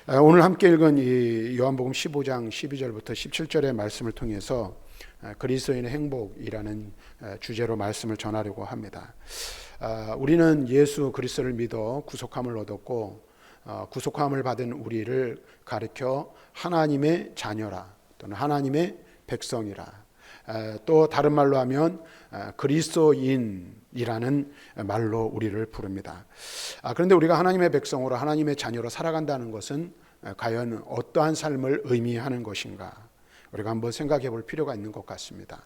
오늘 함께 읽은 이 요한복음 15장 12절부터 17절의 말씀을 통해서 그리스도인의 행복이라는 주제로 말씀을 전하려고 합니다. 우리는 예수 그리스도를 믿어 구속함을 얻었고 구속함을 받은 우리를 가리켜 하나님의 자녀라 또는 하나님의 백성이라, 또 다른 말로 하면 그리스도인이라는 말로 우리를 부릅니다. 그런데 우리가 하나님의 백성으로 하나님의 자녀로 살아간다는 것은 과연 어떠한 삶을 의미하는 것인가, 우리가 한번 생각해 볼 필요가 있는 것 같습니다.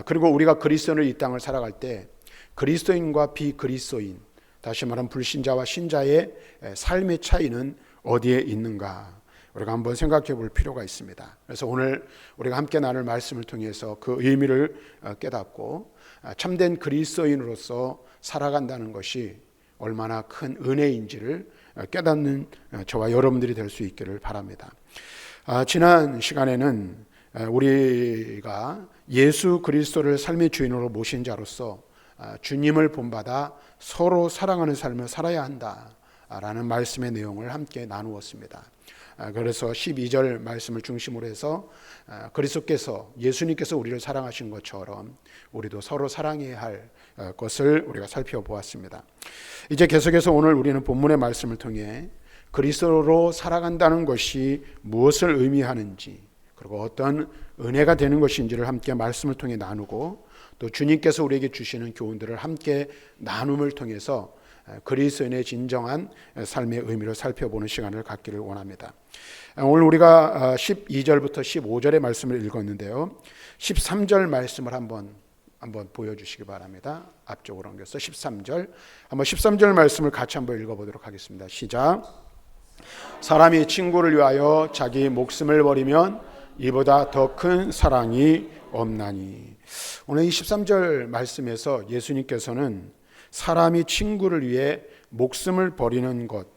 그리고 우리가 그리스도인으로 이 땅을 살아갈 때 그리스도인과 비그리스도인, 다시 말하면 불신자와 신자의 삶의 차이는 어디에 있는가, 우리가 한번 생각해 볼 필요가 있습니다. 그래서 오늘 우리가 함께 나눌 말씀을 통해서 그 의미를 깨닫고 참된 그리스도인으로서 살아간다는 것이 얼마나 큰 은혜인지를 깨닫는 저와 여러분들이 될 수 있기를 바랍니다. 지난 시간에는 우리가 예수 그리스도를 삶의 주인으로 모신 자로서 주님을 본받아 서로 사랑하는 삶을 살아야 한다라는 말씀의 내용을 함께 나누었습니다. 그래서 12절 말씀을 중심으로 해서 그리스도께서, 예수님께서 우리를 사랑하신 것처럼 우리도 서로 사랑해야 할 것을 우리가 살펴보았습니다. 이제 계속해서 오늘 우리는 본문의 말씀을 통해 그리스도로 살아간다는 것이 무엇을 의미하는지, 그리고 어떤 은혜가 되는 것인지를 함께 말씀을 통해 나누고, 또 주님께서 우리에게 주시는 교훈들을 함께 나눔을 통해서 그리스도인의 진정한 삶의 의미를 살펴보는 시간을 갖기를 원합니다. 오늘 우리가 12절부터 15절의 말씀을 읽었는데요, 13절 말씀을 한번 보여주시기 바랍니다. 앞쪽으로 옮겨서 13절, 한번 13절 말씀을 같이 한번 읽어보도록 하겠습니다. 시작. 사람이 친구를 위하여 자기 목숨을 버리면 이보다 더 큰 사랑이 없나니. 오늘 이 13절 말씀에서 예수님께서는 사람이 친구를 위해 목숨을 버리는 것,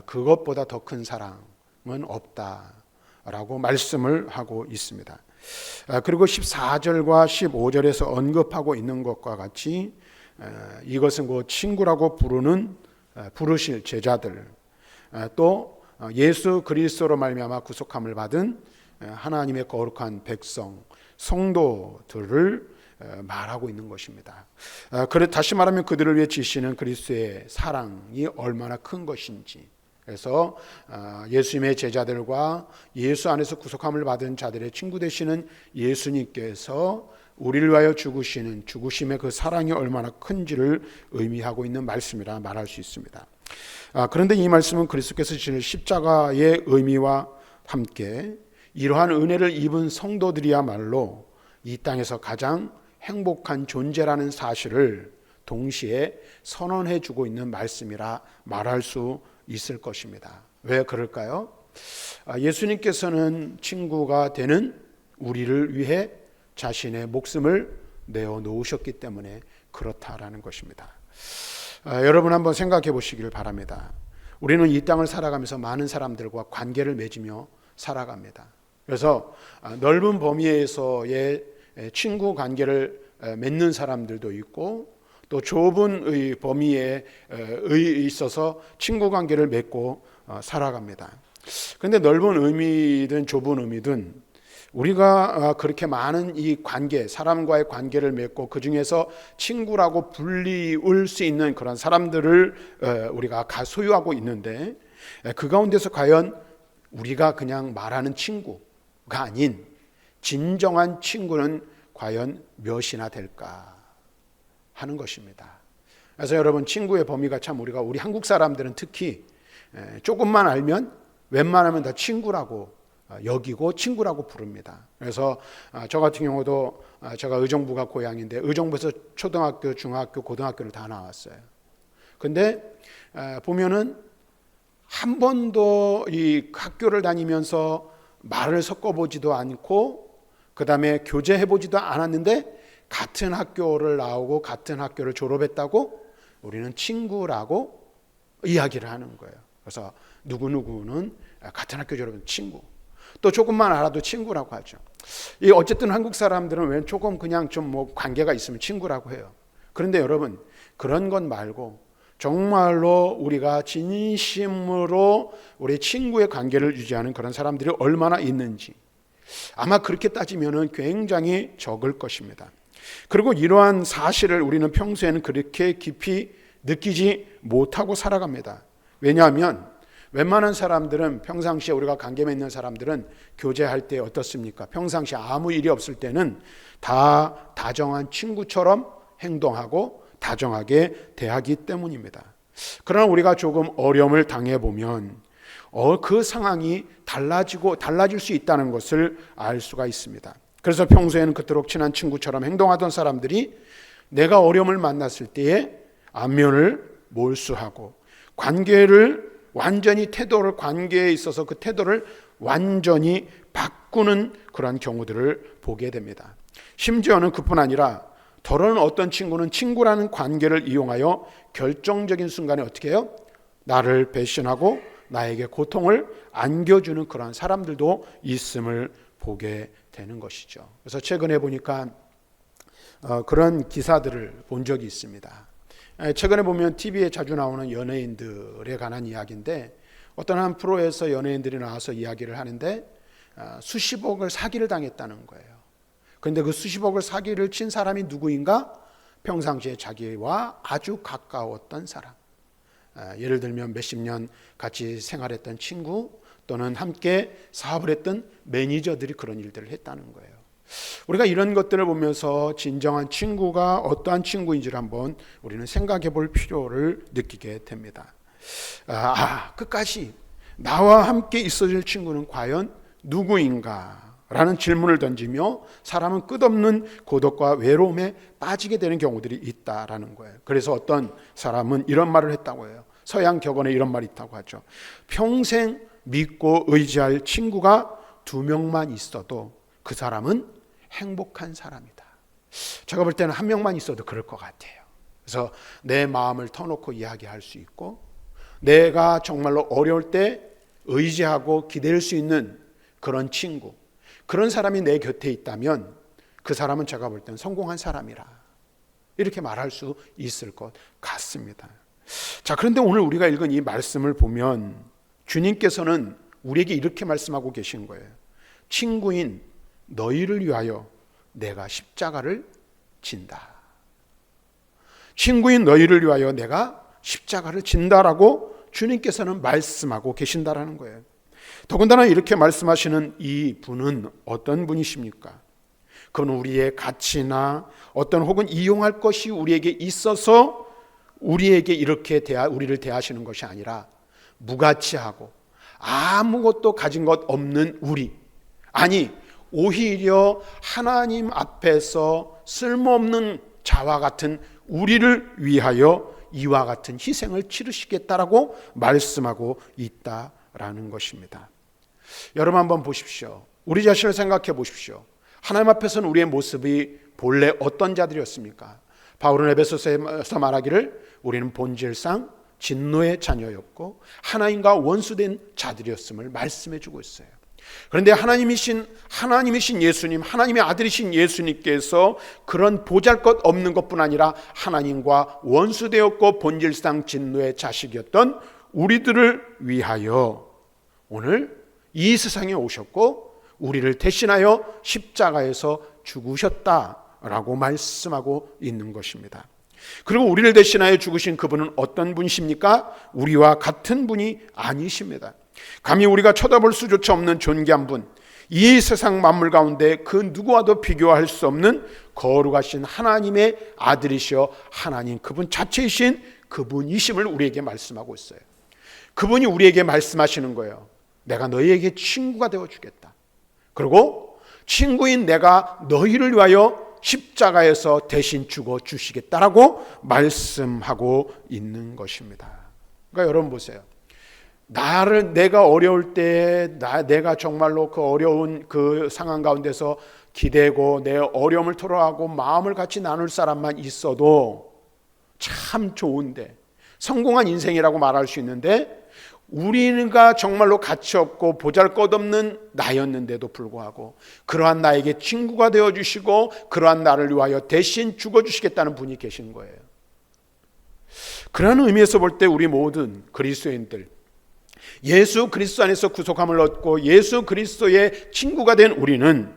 그것보다 더 큰 사랑은 없다라고 말씀을 하고 있습니다. 그리고 14절과 15절에서 언급하고 있는 것과 같이 이것은 그 친구라고 부르실 제자들, 또 예수 그리스도로 말미암아 구속함을 받은 하나님의 거룩한 백성, 성도들을 말하고 있는 것입니다. 다시 말하면 그들을 위해 지시는 그리스도의 사랑이 얼마나 큰 것인지, 그래서 예수님의 제자들과 예수 안에서 구속함을 받은 자들의 친구 되시는 예수님께서 우리를 위하여 죽으시는 죽으심의 그 사랑이 얼마나 큰지를 의미하고 있는 말씀이라 말할 수 있습니다. 그런데 이 말씀은 그리스도께서 지신 십자가의 의미와 함께 이러한 은혜를 입은 성도들이야말로 이 땅에서 가장 행복한 존재라는 사실을 동시에 선언해 주고 있는 말씀이라 말할 수 있을 것입니다. 왜 그럴까요? 예수님께서는 친구가 되는 우리를 위해 자신의 목숨을 내어 놓으셨기 때문에 그렇다라는 것입니다. 여러분 한번 생각해 보시기를 바랍니다. 우리는 이 땅을 살아가면서 많은 사람들과 관계를 맺으며 살아갑니다. 그래서 넓은 범위에서의 친구 관계를 맺는 사람들도 있고, 또 좁은 범위에 있어서 친구 관계를 맺고 살아갑니다. 그런데 넓은 의미든 좁은 의미든 우리가 그렇게 많은 이 관계, 사람과의 관계를 맺고 그 중에서 친구라고 불리울 수 있는 그런 사람들을 우리가 소유하고 있는데, 그 가운데서 과연 우리가 그냥 말하는 친구가 아닌 진정한 친구는 과연 몇이나 될까 하는 것입니다. 그래서 여러분, 친구의 범위가 참 우리 한국 사람들은 특히 조금만 알면 웬만하면 다 친구라고 여기고 친구라고 부릅니다. 그래서 저 같은 경우도 제가 의정부가 고향인데 의정부에서 초등학교, 중학교, 고등학교를 다 나왔어요. 근데 보면은 한 번도 이 학교를 다니면서 말을 섞어보지도 않고 그 다음에 교제해보지도 않았는데 같은 학교를 나오고 같은 학교를 졸업했다고 우리는 친구라고 이야기를 하는 거예요. 그래서 누구누구는 같은 학교 졸업한 친구, 또 조금만 알아도 친구라고 하죠. 어쨌든 한국 사람들은 왜 조금 그냥 좀 관계가 있으면 친구라고 해요. 그런데 여러분, 그런 것 말고 정말로 우리가 진심으로 우리 친구의 관계를 유지하는 그런 사람들이 얼마나 있는지 아마 그렇게 따지면 굉장히 적을 것입니다. 그리고 이러한 사실을 우리는 평소에는 그렇게 깊이 느끼지 못하고 살아갑니다. 왜냐하면 웬만한 사람들은 평상시에 우리가 관계 맺는 사람들은 교제할 때 어떻습니까? 평상시에 아무 일이 없을 때는 다 다정한 친구처럼 행동하고 다정하게 대하기 때문입니다. 그러나 우리가 조금 어려움을 당해보면 그 상황이 달라질 수 있다는 것을 알 수가 있습니다. 그래서 평소에는 그토록 친한 친구처럼 행동하던 사람들이 내가 어려움을 만났을 때에 안면을 몰수하고 관계에 있어서 그 태도를 완전히 바꾸는 그런 경우들을 보게 됩니다. 심지어는 그뿐 아니라 더러운 어떤 친구는 친구라는 관계를 이용하여 결정적인 순간에 어떻게 해요? 나를 배신하고 나에게 고통을 안겨주는 그런 사람들도 있음을 보게 되는 것이죠. 그래서 최근에 보니까 그런 기사들을 본 적이 있습니다. 최근에 보면 TV에 자주 나오는 연예인들에 관한 이야기인데 어떤 한 프로에서 연예인들이 나와서 이야기를 하는데 수십억을 사기를 당했다는 거예요. 그런데 그 수십억을 사기를 친 사람이 누구인가? 평상시에 자기와 아주 가까웠던 사람. 예를 들면 몇십 년 같이 생활했던 친구 또는 함께 사업을 했던 매니저들이 그런 일들을 했다는 거예요. 우리가 이런 것들을 보면서 진정한 친구가 어떠한 친구인지를 한번 우리는 생각해 볼 필요를 느끼게 됩니다. 끝까지 나와 함께 있어줄 친구는 과연 누구인가? 라는 질문을 던지며 사람은 끝없는 고독과 외로움에 빠지게 되는 경우들이 있다라는 거예요. 그래서 어떤 사람은 이런 말을 했다고 해요. 서양 격언에 이런 말이 있다고 하죠. 평생 믿고 의지할 친구가 2명만 있어도 그 사람은 행복한 사람이다. 제가 볼 때는 1명만 있어도 그럴 것 같아요. 그래서 내 마음을 터놓고 이야기할 수 있고 내가 정말로 어려울 때 의지하고 기댈 수 있는 그런 친구, 그런 사람이 내 곁에 있다면 그 사람은 제가 볼 때는 성공한 사람이라 이렇게 말할 수 있을 것 같습니다. 자, 그런데 오늘 우리가 읽은 이 말씀을 보면 주님께서는 우리에게 이렇게 말씀하고 계신 거예요. 친구인 너희를 위하여 내가 십자가를 진다. 친구인 너희를 위하여 내가 십자가를 진다라고 주님께서는 말씀하고 계신다라는 거예요. 더군다나 이렇게 말씀하시는 이 분은 어떤 분이십니까? 그건 우리의 가치나 어떤 혹은 이용할 것이 우리에게 있어서 우리에게 이렇게 우리를 대하시는 것이 아니라 무가치하고 아무것도 가진 것 없는 오히려 하나님 앞에서 쓸모없는 자와 같은 우리를 위하여 이와 같은 희생을 치르시겠다라고 말씀하고 있다라는 것입니다. 여러분 한번 보십시오. 우리 자신을 생각해 보십시오. 하나님 앞에서는 우리의 모습이 본래 어떤 자들이었습니까? 바울은 에베소서에서 말하기를 우리는 본질상 진노의 자녀였고 하나님과 원수된 자들이었음을 말씀해 주고 있어요. 그런데 하나님이신 예수님, 하나님의 아들이신 예수님께서 그런 보잘것없는 것뿐 아니라 하나님과 원수되었고 본질상 진노의 자식이었던 우리들을 위하여 오늘 이 세상에 오셨고 우리를 대신하여 십자가에서 죽으셨다라고 말씀하고 있는 것입니다. 그리고 우리를 대신하여 죽으신 그분은 어떤 분이십니까? 우리와 같은 분이 아니십니다. 감히 우리가 쳐다볼 수조차 없는 존귀한 분, 이 세상 만물 가운데 그 누구와도 비교할 수 없는 거룩하신 하나님의 아들이시여 하나님 그분 자체이신 그분이심을 우리에게 말씀하고 있어요. 그분이 우리에게 말씀하시는 거예요. 내가 너희에게 친구가 되어주겠다. 그리고 친구인 내가 너희를 위하여 십자가에서 대신 죽어주시겠다라고 말씀하고 있는 것입니다. 그러니까 여러분 보세요. 내가 어려울 때 내가 정말로 그 어려운 그 상황 가운데서 기대고 내 어려움을 토로하고 마음을 같이 나눌 사람만 있어도 참 좋은데 성공한 인생이라고 말할 수 있는데 우리가 정말로 가치 없고 보잘것없는 나였는데도 불구하고 그러한 나에게 친구가 되어주시고 그러한 나를 위하여 대신 죽어주시겠다는 분이 계신 거예요. 그런 의미에서 볼 때 우리 모든 그리스도인들, 예수 그리스도 안에서 구속함을 얻고 예수 그리스도의 친구가 된 우리는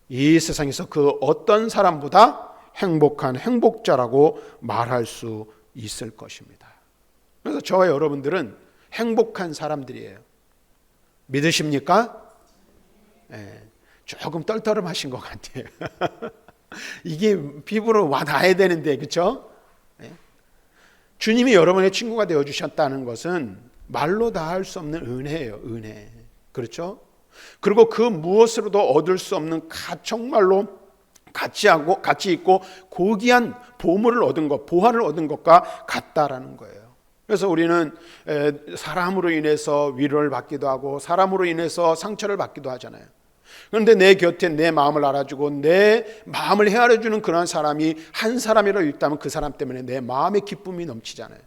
이 세상에서 그 어떤 사람보다 행복한 행복자라고 말할 수 있을 것입니다. 그래서 저와 여러분들은 행복한 사람들이에요. 믿으십니까? 네, 조금 떨떠름하신 것 같아요. 이게 피부로 와 닿아야 되는데, 그렇죠? 네. 주님이 여러분의 친구가 되어주셨다는 것은 말로 다 할 수 없는 은혜예요. 은혜. 그렇죠? 그리고 그 무엇으로도 얻을 수 없는 정말로 가치 있고 고귀한 보물을 얻은 것, 보화를 얻은 것과 같다라는 거예요. 그래서 우리는 사람으로 인해서 위로를 받기도 하고 사람으로 인해서 상처를 받기도 하잖아요. 그런데 내 곁에 내 마음을 알아주고 내 마음을 헤아려주는 그런 사람이 한 사람이라도 있다면 그 사람 때문에 내 마음의 기쁨이 넘치잖아요.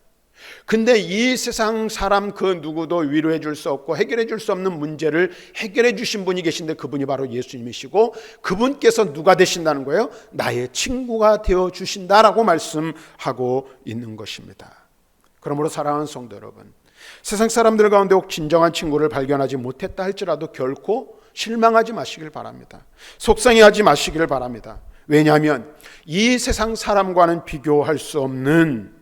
근데 이 세상 사람 그 누구도 위로해 줄 수 없고 해결해 줄 수 없는 문제를 해결해 주신 분이 계신데 그분이 바로 예수님이시고 그분께서 누가 되신다는 거예요? 나의 친구가 되어 주신다라고 말씀하고 있는 것입니다. 그러므로 사랑하는 성도 여러분, 세상 사람들 가운데 혹 진정한 친구를 발견하지 못했다 할지라도 결코 실망하지 마시길 바랍니다. 속상해하지 마시기를 바랍니다. 왜냐하면 이 세상 사람과는 비교할 수 없는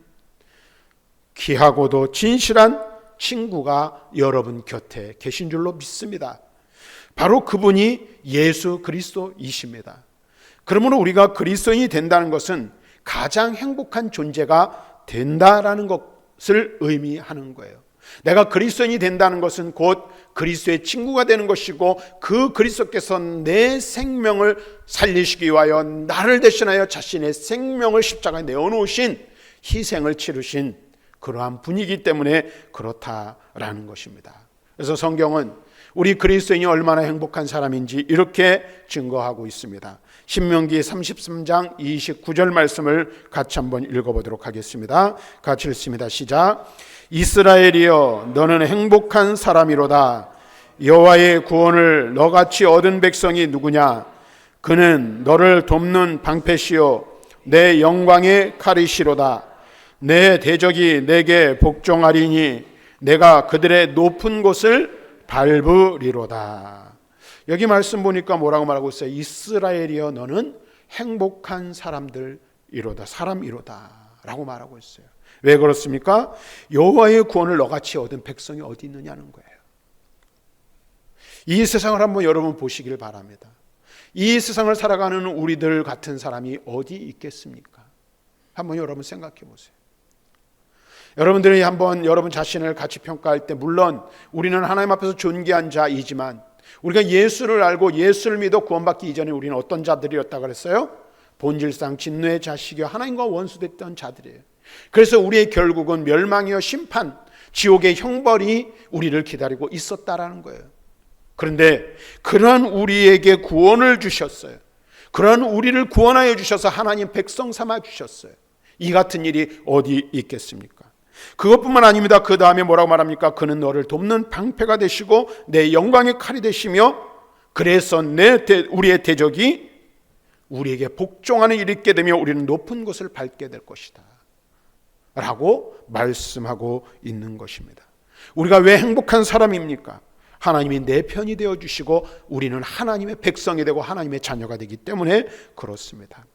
귀하고도 진실한 친구가 여러분 곁에 계신 줄로 믿습니다. 바로 그분이 예수 그리스도이십니다. 그러므로 우리가 그리스도인이 된다는 것은 가장 행복한 존재가 된다라는 것을 의미하는 거예요. 내가 그리스도인이 된다는 것은 곧 그리스도의 친구가 되는 것이고 그 그리스도께서 내 생명을 살리시기 위하여 나를 대신하여 자신의 생명을 십자가에 내어놓으신 희생을 치르신 그러한 분이기 때문에 그렇다라는 것입니다. 그래서 성경은 우리 그리스도인이 얼마나 행복한 사람인지 이렇게 증거하고 있습니다. 신명기 33장 29절 말씀을 같이 한번 읽어보도록 하겠습니다. 같이 읽습니다. 시작. 이스라엘이여 너는 행복한 사람이로다. 여호와의 구원을 너같이 얻은 백성이 누구냐? 그는 너를 돕는 방패시요 내 영광의 칼이시로다. 내 대적이 내게 복종하리니 내가 그들의 높은 곳을 밟으리로다. 여기 말씀 보니까 뭐라고 말하고 있어요? 이스라엘이여 너는 행복한 사람들이로다. 사람이로다 라고 말하고 있어요. 왜 그렇습니까? 여호와의 구원을 너같이 얻은 백성이 어디 있느냐는 거예요. 이 세상을 한번 여러분 보시길 바랍니다. 이 세상을 살아가는 우리들 같은 사람이 어디 있겠습니까? 한번 여러분 생각해 보세요. 여러분들이 한번 여러분 자신을 같이 평가할 때 물론 우리는 하나님 앞에서 존귀한 자이지만 우리가 예수를 알고 예수를 믿어 구원받기 이전에 우리는 어떤 자들이었다 그랬어요? 본질상 진노의 자식이요 하나님과 원수됐던 자들이에요. 그래서 우리의 결국은 멸망이요 심판, 지옥의 형벌이 우리를 기다리고 있었다라는 거예요. 그런데 그러한 우리에게 구원을 주셨어요. 그러한 우리를 구원하여 주셔서 하나님 백성 삼아 주셨어요. 이 같은 일이 어디 있겠습니까? 그것뿐만 아닙니다. 그 다음에 뭐라고 말합니까? 그는 너를 돕는 방패가 되시고 내 영광의 칼이 되시며 그래서 우리의 대적이 우리에게 복종하는 일이 있게 되며 우리는 높은 곳을 밟게 될 것이다 라고 말씀하고 있는 것입니다. 우리가 왜 행복한 사람입니까? 하나님이 내 편이 되어주시고 우리는 하나님의 백성이 되고 하나님의 자녀가 되기 때문에 그렇습니다.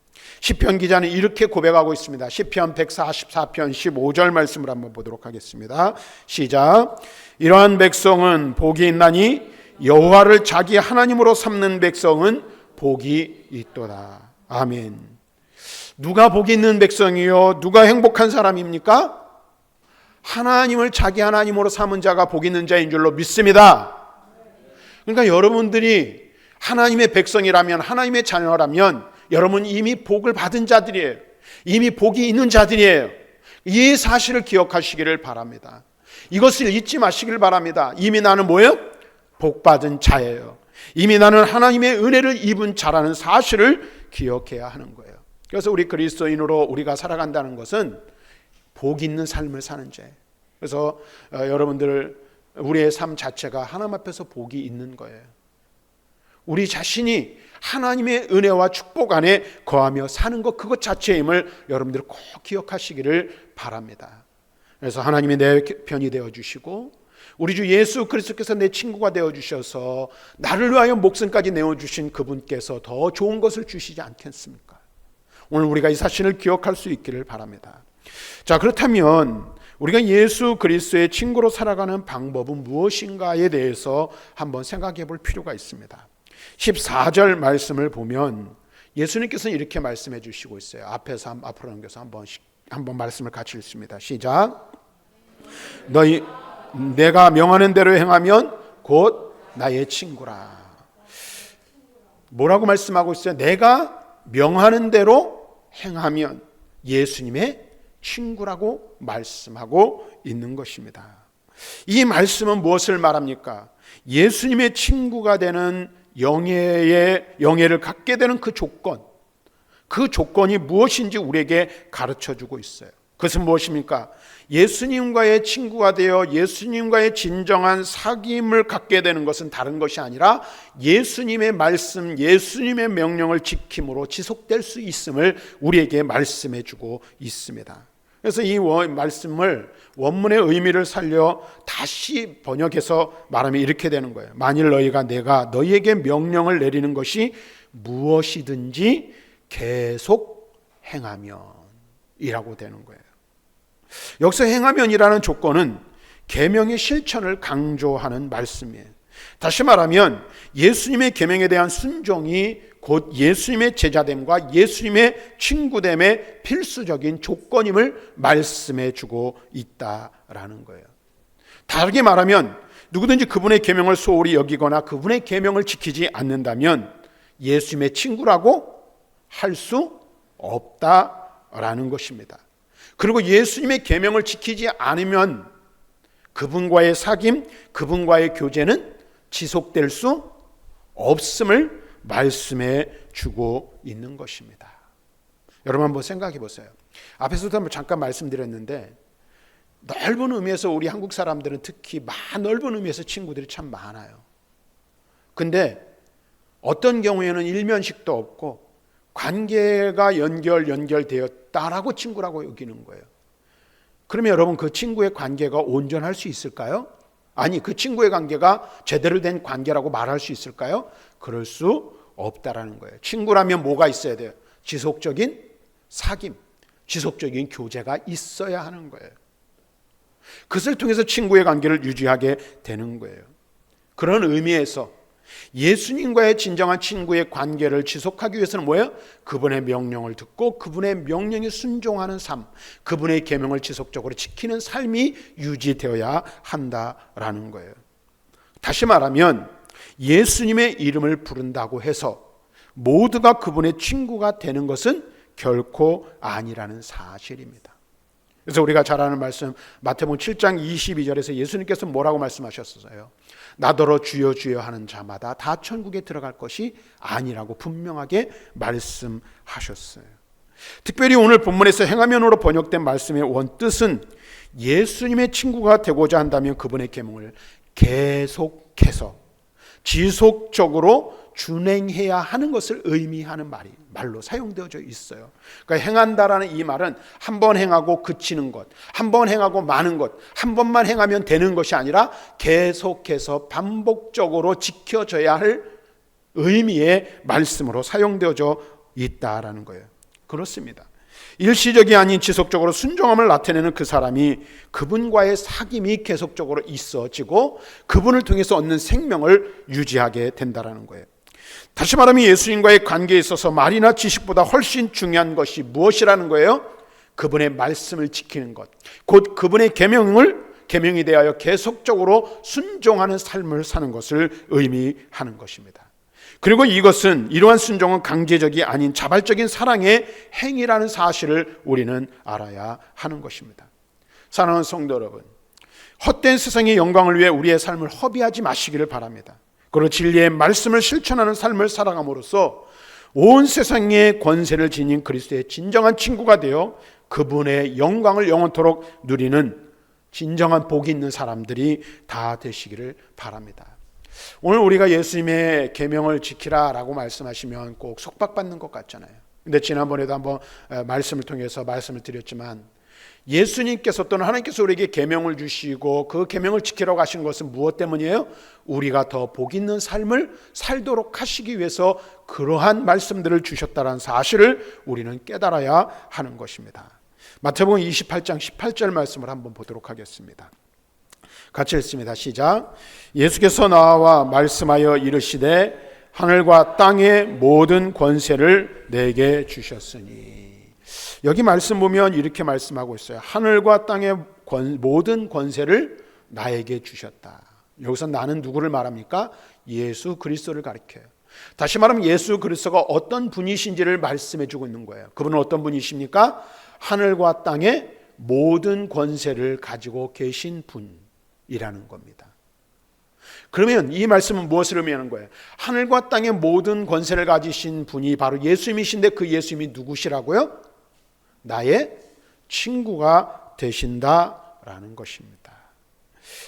시편 기자는 이렇게 고백하고 있습니다. 시편 144편 15절 말씀을 한번 보도록 하겠습니다. 시작. 이러한 백성은 복이 있나니 여호와를 자기 하나님으로 삼는 백성은 복이 있도다. 아멘. 누가 복이 있는 백성이요? 누가 행복한 사람입니까? 하나님을 자기 하나님으로 삼은 자가 복이 있는 자인 줄로 믿습니다. 그러니까 여러분들이 하나님의 백성이라면 하나님의 자녀라면 여러분 이미 복을 받은 자들이에요. 이미 복이 있는 자들이에요. 이 사실을 기억하시기를 바랍니다. 이것을 잊지 마시길 바랍니다. 이미 나는 뭐예요? 복 받은 자예요. 이미 나는 하나님의 은혜를 입은 자라는 사실을 기억해야 하는 거예요. 그래서 우리 그리스도인으로 우리가 살아간다는 것은 복 있는 삶을 사는 죄. 그래서 여러분들 우리의 삶 자체가 하나님 앞에서 복이 있는 거예요. 우리 자신이 하나님의 은혜와 축복 안에 거하며 사는 것, 그것 자체임을 여러분들 꼭 기억하시기를 바랍니다. 그래서 하나님이 내 편이 되어주시고 우리 주 예수 그리스도께서 내 친구가 되어주셔서 나를 위하여 목숨까지 내어주신 그분께서 더 좋은 것을 주시지 않겠습니까? 오늘 우리가 이 사실을 기억할 수 있기를 바랍니다. 자, 그렇다면 우리가 예수 그리스도의 친구로 살아가는 방법은 무엇인가에 대해서 한번 생각해 볼 필요가 있습니다. 14절 말씀을 보면 예수님께서는 이렇게 말씀해 주시고 있어요. 앞에서 앞으로 넘겨서 한번 말씀을 같이 읽습니다. 시작. 너희 내가 명하는 대로 행하면 곧 나의 친구라. 뭐라고 말씀하고 있어요? 내가 명하는 대로 행하면 예수님의 친구라고 말씀하고 있는 것입니다. 이 말씀은 무엇을 말합니까? 예수님의 친구가 되는 영예를 갖게 되는 그 조건이 무엇인지 우리에게 가르쳐주고 있어요. 그것은 무엇입니까? 예수님과의 친구가 되어 예수님과의 진정한 사귐을 갖게 되는 것은 다른 것이 아니라 예수님의 말씀, 예수님의 명령을 지킴으로 지속될 수 있음을 우리에게 말씀해 주고 있습니다. 그래서 이 말씀을 원문의 의미를 살려 다시 번역해서 말하면 이렇게 되는 거예요. 만일 내가 너희에게 명령을 내리는 것이 무엇이든지 계속 행하면 이라고 되는 거예요. 여기서 행하면이라는 조건은 계명의 실천을 강조하는 말씀이에요. 다시 말하면 예수님의 계명에 대한 순종이 곧 예수님의 제자됨과 예수님의 친구됨의 필수적인 조건임을 말씀해 주고 있다라는 거예요. 다르게 말하면 누구든지 그분의 계명을 소홀히 여기거나 그분의 계명을 지키지 않는다면 예수님의 친구라고 할 수 없다라는 것입니다. 그리고 예수님의 계명을 지키지 않으면 그분과의 사귐, 그분과의 교제는 지속될 수 없음을 말씀해 주고 있는 것입니다. 여러분 한번 생각해 보세요. 앞에서도 한번 잠깐 말씀드렸는데 넓은 의미에서 우리 한국 사람들은 특히 넓은 의미에서 친구들이 참 많아요. 근데 어떤 경우에는 일면식도 없고 관계가 연결되었다라고 친구라고 여기는 거예요. 그러면 여러분 그 친구의 관계가 온전할 수 있을까요? 아니, 그 친구의 관계가 제대로 된 관계라고 말할 수 있을까요? 그럴 수 없다라는 거예요. 친구라면 뭐가 있어야 돼요? 지속적인 사귐, 지속적인 교제가 있어야 하는 거예요. 그것을 통해서 친구의 관계를 유지하게 되는 거예요. 그런 의미에서 예수님과의 진정한 친구의 관계를 지속하기 위해서는 뭐예요? 그분의 명령을 듣고 그분의 명령에 순종하는 삶, 그분의 계명을 지속적으로 지키는 삶이 유지되어야 한다라는 거예요. 다시 말하면 예수님의 이름을 부른다고 해서 모두가 그분의 친구가 되는 것은 결코 아니라는 사실입니다. 그래서 우리가 잘 아는 말씀 마태복음 7장 22절에서 예수님께서 뭐라고 말씀하셨어요? 나더러 주여 주여 하는 자마다 다 천국에 들어갈 것이 아니라고 분명하게 말씀하셨어요. 특별히 오늘 본문에서 행하면으로 번역된 말씀의 원뜻은 예수님의 친구가 되고자 한다면 그분의 계명을 계속해서 지속적으로 준행해야 하는 것을 의미하는 말로 사용되어져 있어요. 그러니까 행한다라는 이 말은 한 번 행하고 그치는 것, 한 번 행하고 마는 것, 한 번만 행하면 되는 것이 아니라 계속해서 반복적으로 지켜져야 할 의미의 말씀으로 사용되어져 있다라는 거예요. 그렇습니다. 일시적이 아닌 지속적으로 순종함을 나타내는 그 사람이 그분과의 사귐이 계속적으로 있어지고 그분을 통해서 얻는 생명을 유지하게 된다라는 거예요. 다시 말하면 예수님과의 관계에 있어서 말이나 지식보다 훨씬 중요한 것이 무엇이라는 거예요? 그분의 말씀을 지키는 것, 곧 그분의 계명이 대하여 계속적으로 순종하는 삶을 사는 것을 의미하는 것입니다. 그리고 이러한 순종은 강제적이 아닌 자발적인 사랑의 행위라는 사실을 우리는 알아야 하는 것입니다. 사랑하는 성도 여러분, 헛된 세상의 영광을 위해 우리의 삶을 허비하지 마시기를 바랍니다. 그리고 진리의 말씀을 실천하는 삶을 살아감으로써 온 세상의 권세를 지닌 그리스도의 진정한 친구가 되어 그분의 영광을 영원토록 누리는 진정한 복이 있는 사람들이 다 되시기를 바랍니다. 오늘 우리가 예수님의 계명을 지키라라고 말씀하시면 꼭 속박받는 것 같잖아요. 근데 지난번에도 한번 말씀을 통해서 말씀을 드렸지만, 예수님께서 또는 하나님께서 우리에게 계명을 주시고 그 계명을 지키라고 하신 것은 무엇 때문이에요? 우리가 더 복 있는 삶을 살도록 하시기 위해서 그러한 말씀들을 주셨다는 사실을 우리는 깨달아야 하는 것입니다. 마태복음 28장 18절 말씀을 한번 보도록 하겠습니다. 같이 읽습니다. 시작. 예수께서 나와 말씀하여 이르시되 하늘과 땅의 모든 권세를 내게 주셨으니. 여기 말씀 보면 이렇게 말씀하고 있어요. 하늘과 땅의 모든 권세를 나에게 주셨다. 여기서 나는 누구를 말합니까? 예수 그리스도를 가리켜요. 다시 말하면 예수 그리스도가 어떤 분이신지를 말씀해 주고 있는 거예요. 그분은 어떤 분이십니까? 하늘과 땅의 모든 권세를 가지고 계신 분이라는 겁니다. 그러면 이 말씀은 무엇을 의미하는 거예요? 하늘과 땅의 모든 권세를 가지신 분이 바로 예수님이신데 그 예수님이 누구시라고요? 나의 친구가 되신다라는 것입니다.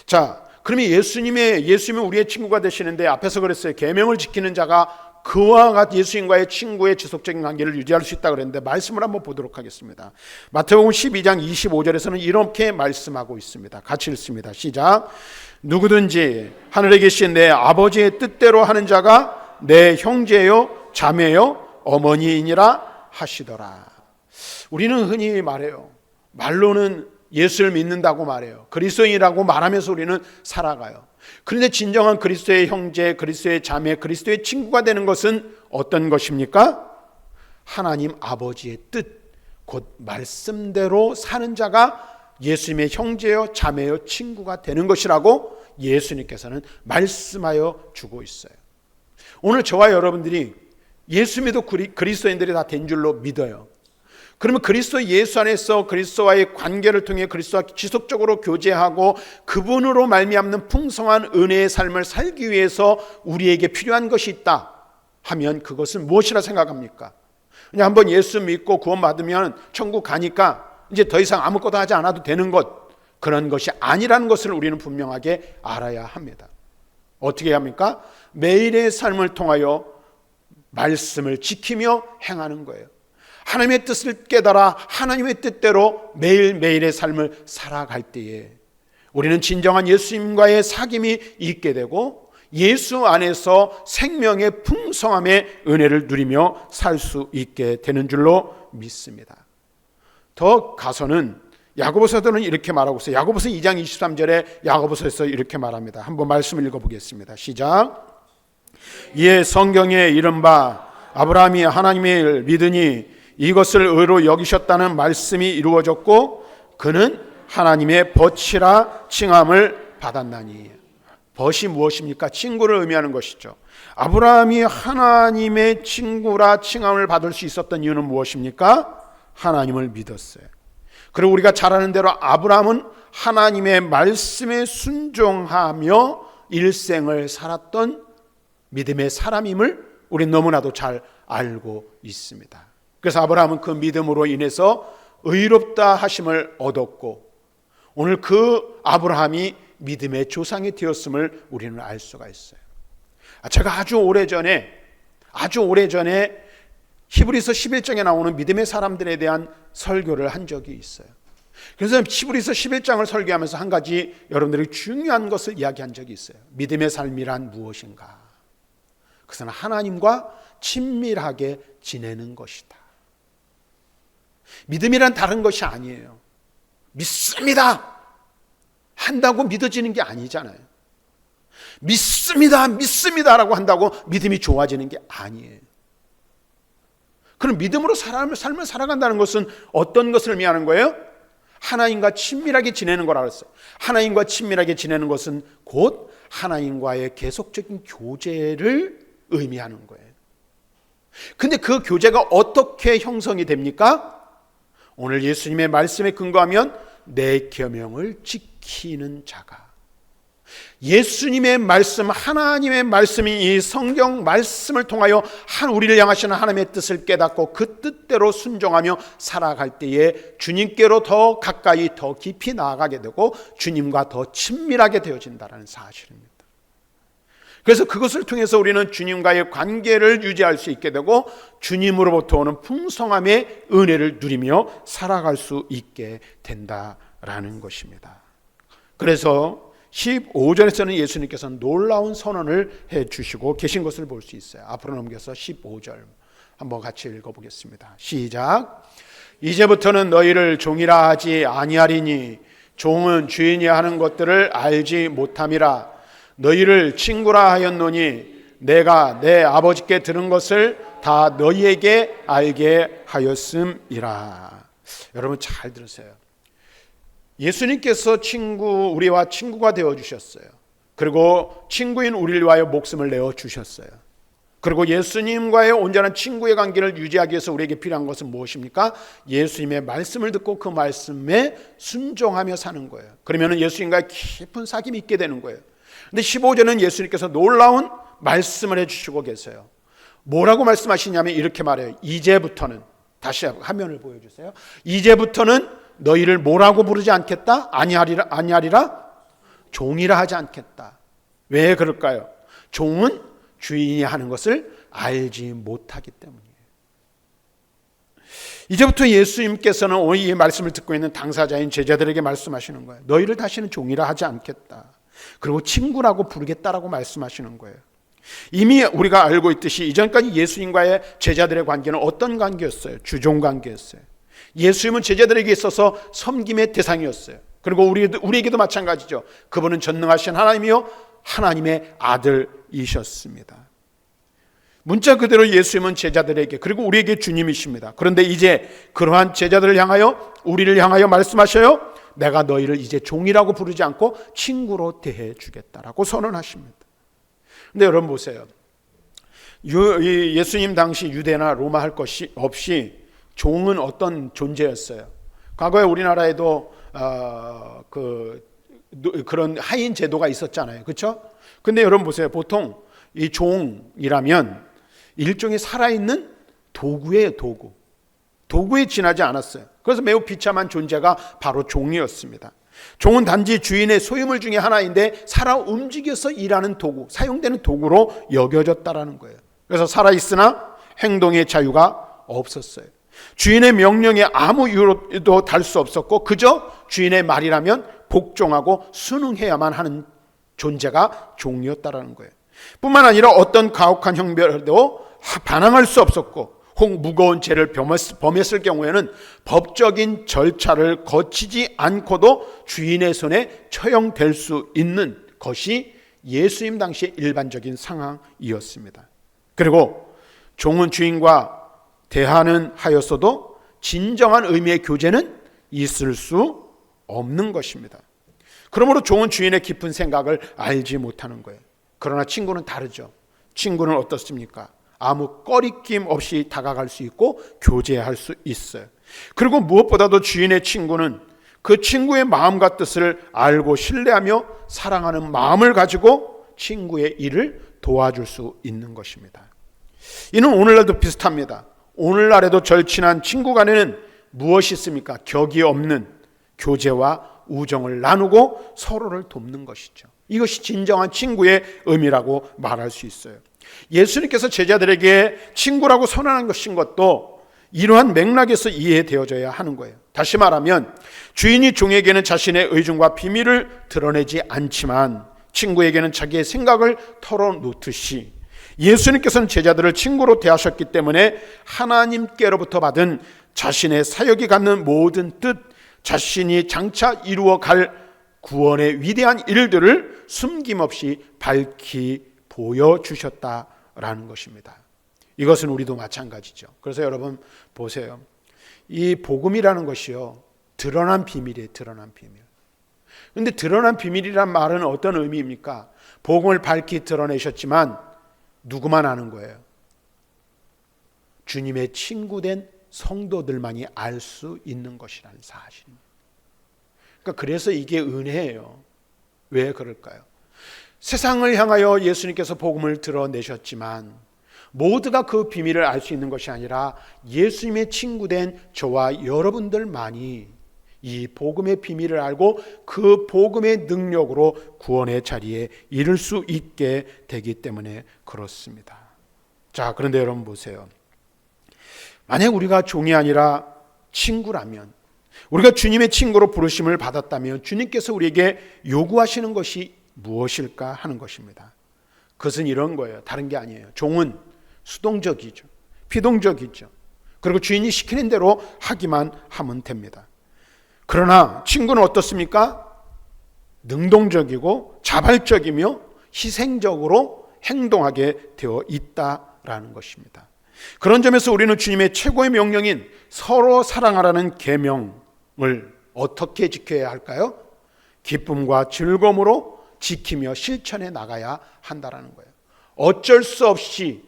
자, 그러면 예수님이 우리의 친구가 되시는데 앞에서 그랬어요. 계명을 지키는 자가 그와 같은 예수님과의 친구의 지속적인 관계를 유지할 수 있다고 그랬는데 말씀을 한번 보도록 하겠습니다. 마태복음 12장 25절에서는 이렇게 말씀하고 있습니다. 같이 읽습니다. 시작. 누구든지 하늘에 계신 내 아버지의 뜻대로 하는 자가 내 형제요 자매요 어머니이니라 하시더라. 우리는 흔히 말해요. 말로는 예수를 믿는다고 말해요. 그리스도인이라고 말하면서 우리는 살아가요. 그런데 진정한 그리스도의 형제, 그리스도의 자매, 그리스도의 친구가 되는 것은 어떤 것입니까? 하나님 아버지의 뜻, 곧 말씀대로 사는 자가 예수님의 형제요, 자매요, 친구가 되는 것이라고 예수님께서는 말씀하여 주고 있어요. 오늘 저와 여러분들이 예수 믿고 그리스도인들이 다 된 줄로 믿어요. 그러면 그리스도 예수 안에서 그리스도와의 관계를 통해 그리스도와 지속적으로 교제하고 그분으로 말미암는 풍성한 은혜의 삶을 살기 위해서 우리에게 필요한 것이 있다 하면 그것은 무엇이라 생각합니까? 그냥 한번 예수 믿고 구원받으면 천국 가니까 이제 더 이상 아무것도 하지 않아도 되는 것, 그런 것이 아니라는 것을 우리는 분명하게 알아야 합니다. 어떻게 합니까? 매일의 삶을 통하여 말씀을 지키며 행하는 거예요. 하나님의 뜻을 깨달아 하나님의 뜻대로 매일매일의 삶을 살아갈 때에 우리는 진정한 예수님과의 사귐이 있게 되고 예수 안에서 생명의 풍성함의 은혜를 누리며 살 수 있게 되는 줄로 믿습니다. 더 가서는 야고보서도는 이렇게 말하고 있어요. 야고보서 2장 23절에 야고보서에서 이렇게 말합니다. 한번 말씀을 읽어보겠습니다. 시작. 이에 성경에 이른바 아브라함이 하나님의 일을 믿으니 이것을 의로 여기셨다는 말씀이 이루어졌고 그는 하나님의 벗이라 칭함을 받았나니. 벗이 무엇입니까? 친구를 의미하는 것이죠. 아브라함이 하나님의 친구라 칭함을 받을 수 있었던 이유는 무엇입니까? 하나님을 믿었어요. 그리고 우리가 잘 아는 대로 아브라함은 하나님의 말씀에 순종하며 일생을 살았던 믿음의 사람임을 우리는 너무나도 잘 알고 있습니다. 그래서 아브라함은 그 믿음으로 인해서 의롭다 하심을 얻었고 오늘 그 아브라함이 믿음의 조상이 되었음을 우리는 알 수가 있어요. 제가 아주 오래전에 히브리서 11장에 나오는 믿음의 사람들에 대한 설교를 한 적이 있어요. 그래서 히브리서 11장을 설교하면서 한 가지 여러분들이 중요한 것을 이야기한 적이 있어요. 믿음의 삶이란 무엇인가? 그것은 하나님과 친밀하게 지내는 것이다. 믿음이란 다른 것이 아니에요. 믿습니다 한다고 믿어지는 게 아니잖아요. 믿습니다라고 한다고 믿음이 좋아지는 게 아니에요. 그럼 믿음으로 삶을 살아간다는 것은 어떤 것을 의미하는 거예요? 하나님과 친밀하게 지내는 거라고 했어요. 하나님과 친밀하게 지내는 것은 곧 하나님과의 계속적인 교제를 의미하는 거예요. 근데 그 교제가 어떻게 형성이 됩니까? 오늘 예수님의 말씀에 근거하면 내 계명을 지키는 자가, 예수님의 말씀, 하나님의 말씀이 이 성경 말씀을 통하여 우리를 향하시는 하나님의 뜻을 깨닫고 그 뜻대로 순종하며 살아갈 때에 주님께로 더 가까이 더 깊이 나아가게 되고 주님과 더 친밀하게 되어진다는 사실입니다. 그래서 그것을 통해서 우리는 주님과의 관계를 유지할 수 있게 되고 주님으로부터 오는 풍성함의 은혜를 누리며 살아갈 수 있게 된다라는 것입니다. 그래서 15절에서는 예수님께서는 놀라운 선언을 해주시고 계신 것을 볼 수 있어요. 앞으로 넘겨서 15절 한번 같이 읽어보겠습니다. 시작. 이제부터는 너희를 종이라 하지 아니하리니 종은 주인이 하는 것들을 알지 못함이라. 너희를 친구라 하였노니 내가 내 아버지께 들은 것을 다 너희에게 알게 하였음이라. 여러분 잘 들으세요. 예수님께서 우리와 친구가 되어 주셨어요. 그리고 친구인 우리를 위하여 목숨을 내어 주셨어요. 그리고 예수님과의 온전한 친구의 관계를 유지하기 위해서 우리에게 필요한 것은 무엇입니까? 예수님의 말씀을 듣고 그 말씀에 순종하며 사는 거예요. 그러면 예수님과의 깊은 사귐이 있게 되는 거예요. 근데 15절은 예수님께서 놀라운 말씀을 해주시고 계세요. 뭐라고 말씀하시냐면 이렇게 말해요. 이제부터는, 다시 화면을 보여주세요. 이제부터는 너희를 뭐라고 부르지 않겠다? 아니하리라? 종이라 하지 않겠다. 왜 그럴까요? 종은 주인이 하는 것을 알지 못하기 때문이에요. 이제부터 예수님께서는 오늘 이 말씀을 듣고 있는 당사자인 제자들에게 말씀하시는 거예요. 너희를 다시는 종이라 하지 않겠다. 그리고 친구라고 부르겠다라고 말씀하시는 거예요. 이미 우리가 알고 있듯이 이전까지 예수님과의 제자들의 관계는 어떤 관계였어요? 주종 관계였어요. 예수님은 제자들에게 있어서 섬김의 대상이었어요. 그리고 우리에게도 마찬가지죠. 그분은 전능하신 하나님이요 하나님의 아들이셨습니다. 문자 그대로 예수님은 제자들에게 그리고 우리에게 주님이십니다. 그런데 이제 그러한 제자들을 향하여 우리를 향하여 말씀하셔요. 내가 너희를 이제 종이라고 부르지 않고 친구로 대해 주겠다라고 선언하십니다. 근데 여러분 보세요. 예수님 당시 유대나 로마 할 것이 없이 종은 어떤 존재였어요. 과거에 우리나라에도 그런 하인 제도가 있었잖아요. 그렇죠? 근데 여러분 보세요. 보통 이 종이라면 일종의 살아있는 도구예요. 도구에 지나지 않았어요. 그래서 매우 비참한 존재가 바로 종이었습니다. 종은 단지 주인의 소유물 중에 하나인데 살아 움직여서 일하는 도구, 사용되는 도구로 여겨졌다라는 거예요. 그래서 살아있으나 행동의 자유가 없었어요. 주인의 명령에 아무 이유도 달 수 없었고 그저 주인의 말이라면 복종하고 순응해야만 하는 존재가 종이었다라는 거예요. 뿐만 아니라 어떤 가혹한 형벌에도 반항할 수 없었고 혹 무거운 죄를 범했을 경우에는 법적인 절차를 거치지 않고도 주인의 손에 처형될 수 있는 것이 예수님 당시의 일반적인 상황이었습니다. 그리고 종은 주인과 대하는 하였어도 진정한 의미의 교제는 있을 수 없는 것입니다. 그러므로 종은 주인의 깊은 생각을 알지 못하는 거예요. 그러나 친구는 다르죠. 친구는 어떻습니까? 아무 꺼리낌 없이 다가갈 수 있고 교제할 수 있어요. 그리고 무엇보다도 주인의 친구는 그 친구의 마음과 뜻을 알고 신뢰하며 사랑하는 마음을 가지고 친구의 일을 도와줄 수 있는 것입니다. 이는 오늘날도 비슷합니다. 오늘날에도 절친한 친구 간에는 무엇이 있습니까? 격이 없는 교제와 우정을 나누고 서로를 돕는 것이죠. 이것이 진정한 친구의 의미라고 말할 수 있어요. 예수님께서 제자들에게 친구라고 선언한 것도 이러한 맥락에서 이해되어져야 하는 거예요. 다시 말하면 주인이 종에게는 자신의 의중과 비밀을 드러내지 않지만 친구에게는 자기의 생각을 털어놓듯이 예수님께서는 제자들을 친구로 대하셨기 때문에 하나님께로부터 받은 자신의 사역이 갖는 모든 뜻, 자신이 장차 이루어갈 구원의 위대한 일들을 숨김없이 밝히 보여주셨다라는 것입니다. 이것은 우리도 마찬가지죠. 그래서 여러분 보세요. 이 복음이라는 것이요, 드러난 비밀이에요. 드러난 비밀. 그런데 드러난 비밀이란 말은 어떤 의미입니까? 복음을 밝히 드러내셨지만 누구만 아는 거예요? 주님의 친구된 성도들만이 알 수 있는 것이라는 사실입니다. 그러니까 그래서 이게 은혜예요. 왜 그럴까요? 세상을 향하여 예수님께서 복음을 드러내셨지만 모두가 그 비밀을 알 수 있는 것이 아니라 예수님의 친구된 저와 여러분들만이 이 복음의 비밀을 알고 그 복음의 능력으로 구원의 자리에 이를 수 있게 되기 때문에 그렇습니다. 자, 그런데 여러분 보세요. 만약 우리가 종이 아니라 친구라면, 우리가 주님의 친구로 부르심을 받았다면 주님께서 우리에게 요구하시는 것이 무엇일까 하는 것입니다. 그것은 이런 거예요. 다른 게 아니에요. 종은 수동적이죠. 피동적이죠. 그리고 주인이 시키는 대로 하기만 하면 됩니다. 그러나 친구는 어떻습니까? 능동적이고 자발적이며 희생적으로 행동하게 되어 있다라는 것입니다. 그런 점에서 우리는 주님의 최고의 명령인 서로 사랑하라는 계명을 어떻게 지켜야 할까요? 기쁨과 즐거움으로 지키며 실천해 나가야 한다라는 거예요. 어쩔 수 없이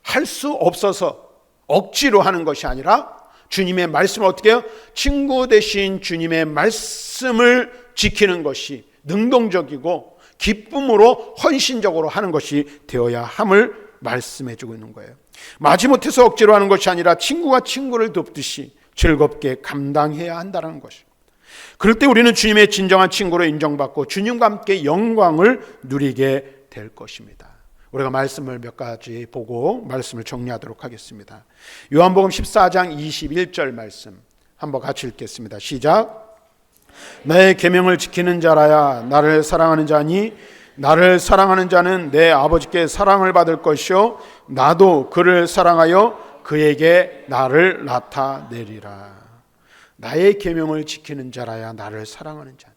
할 수 없어서 억지로 하는 것이 아니라 주님의 말씀을 어떻게 해요? 친구 대신 주님의 말씀을 지키는 것이 능동적이고 기쁨으로 헌신적으로 하는 것이 되어야 함을 말씀해 주고 있는 거예요. 마지못해서 억지로 하는 것이 아니라 친구가 친구를 돕듯이 즐겁게 감당해야 한다는 것입니다. 그럴 때 우리는 주님의 진정한 친구로 인정받고 주님과 함께 영광을 누리게 될 것입니다. 우리가 말씀을 몇 가지 보고 말씀을 정리하도록 하겠습니다. 요한복음 14장 21절 말씀 한번 같이 읽겠습니다. 시작. 나의 계명을 지키는 자라야 나를 사랑하는 자니 나를 사랑하는 자는 내 아버지께 사랑을 받을 것이요 나도 그를 사랑하여 그에게 나를 나타내리라. 나의 계명을 지키는 자라야 나를 사랑하는 자다.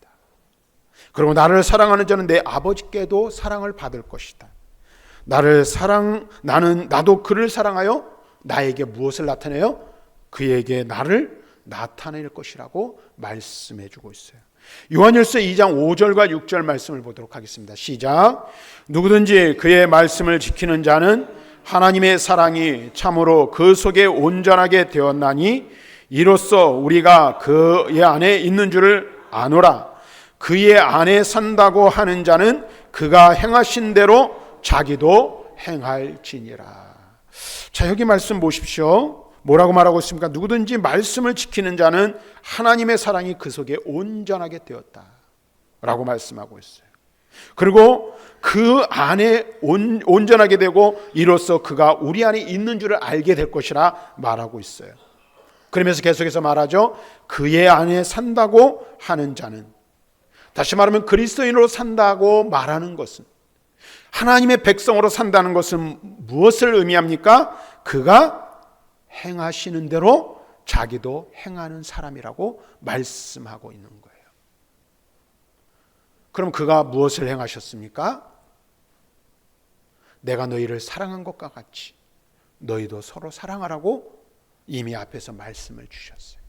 그리고 나를 사랑하는 자는 내 아버지께도 사랑을 받을 것이다. 나도 그를 사랑하여 나에게 무엇을 나타내요? 그에게 나를 나타낼 것이라고 말씀해 주고 있어요. 요한일서 2장 5절과 6절 말씀을 보도록 하겠습니다. 시작. 누구든지 그의 말씀을 지키는 자는 하나님의 사랑이 참으로 그 속에 온전하게 되었나니 이로써 우리가 그의 안에 있는 줄을 아노라. 그의 안에 산다고 하는 자는 그가 행하신 대로 자기도 행할지니라. 자, 여기 말씀 보십시오. 뭐라고 말하고 있습니까? 누구든지 말씀을 지키는 자는 하나님의 사랑이 그 속에 온전하게 되었다 라고 말씀하고 있어요. 그리고 그 안에 온전하게 되고 이로써 그가 우리 안에 있는 줄을 알게 될 것이라 말하고 있어요. 그러면서 계속해서 말하죠. 그의 안에 산다고 하는 자는, 다시 말하면 그리스도인으로 산다고 말하는 것은, 하나님의 백성으로 산다는 것은 무엇을 의미합니까? 그가 행하시는 대로 자기도 행하는 사람이라고 말씀하고 있는 거예요. 그럼 그가 무엇을 행하셨습니까? 내가 너희를 사랑한 것과 같이 너희도 서로 사랑하라고 이미 앞에서 말씀을 주셨어요.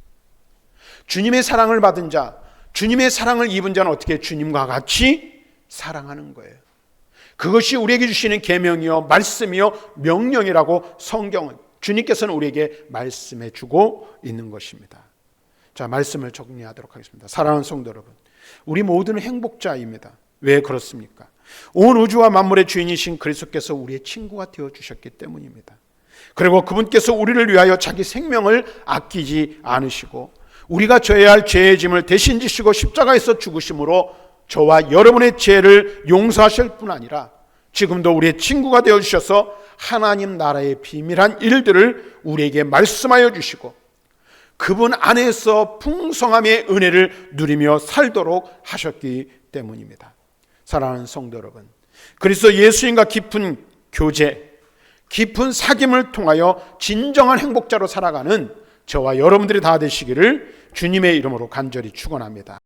주님의 사랑을 받은 자, 주님의 사랑을 입은 자는 어떻게 주님과 같이 사랑하는 거예요. 그것이 우리에게 주시는 계명이요 말씀이요 명령이라고 성경은, 주님께서는 우리에게 말씀해 주고 있는 것입니다. 자, 말씀을 정리하도록 하겠습니다. 사랑하는 성도 여러분, 우리 모두는 행복자입니다. 왜 그렇습니까? 온 우주와 만물의 주인이신 그리스도께서 우리의 친구가 되어주셨기 때문입니다. 그리고 그분께서 우리를 위하여 자기 생명을 아끼지 않으시고 우리가 져야 할 죄의 짐을 대신 지시고 십자가에서 죽으심으로 저와 여러분의 죄를 용서하실 뿐 아니라 지금도 우리의 친구가 되어주셔서 하나님 나라의 비밀한 일들을 우리에게 말씀하여 주시고 그분 안에서 풍성함의 은혜를 누리며 살도록 하셨기 때문입니다. 사랑하는 성도 여러분, 그리스도 예수님과 깊은 교제, 깊은 사귐을 통하여 진정한 행복자로 살아가는 저와 여러분들이 다 되시기를 주님의 이름으로 간절히 축원합니다.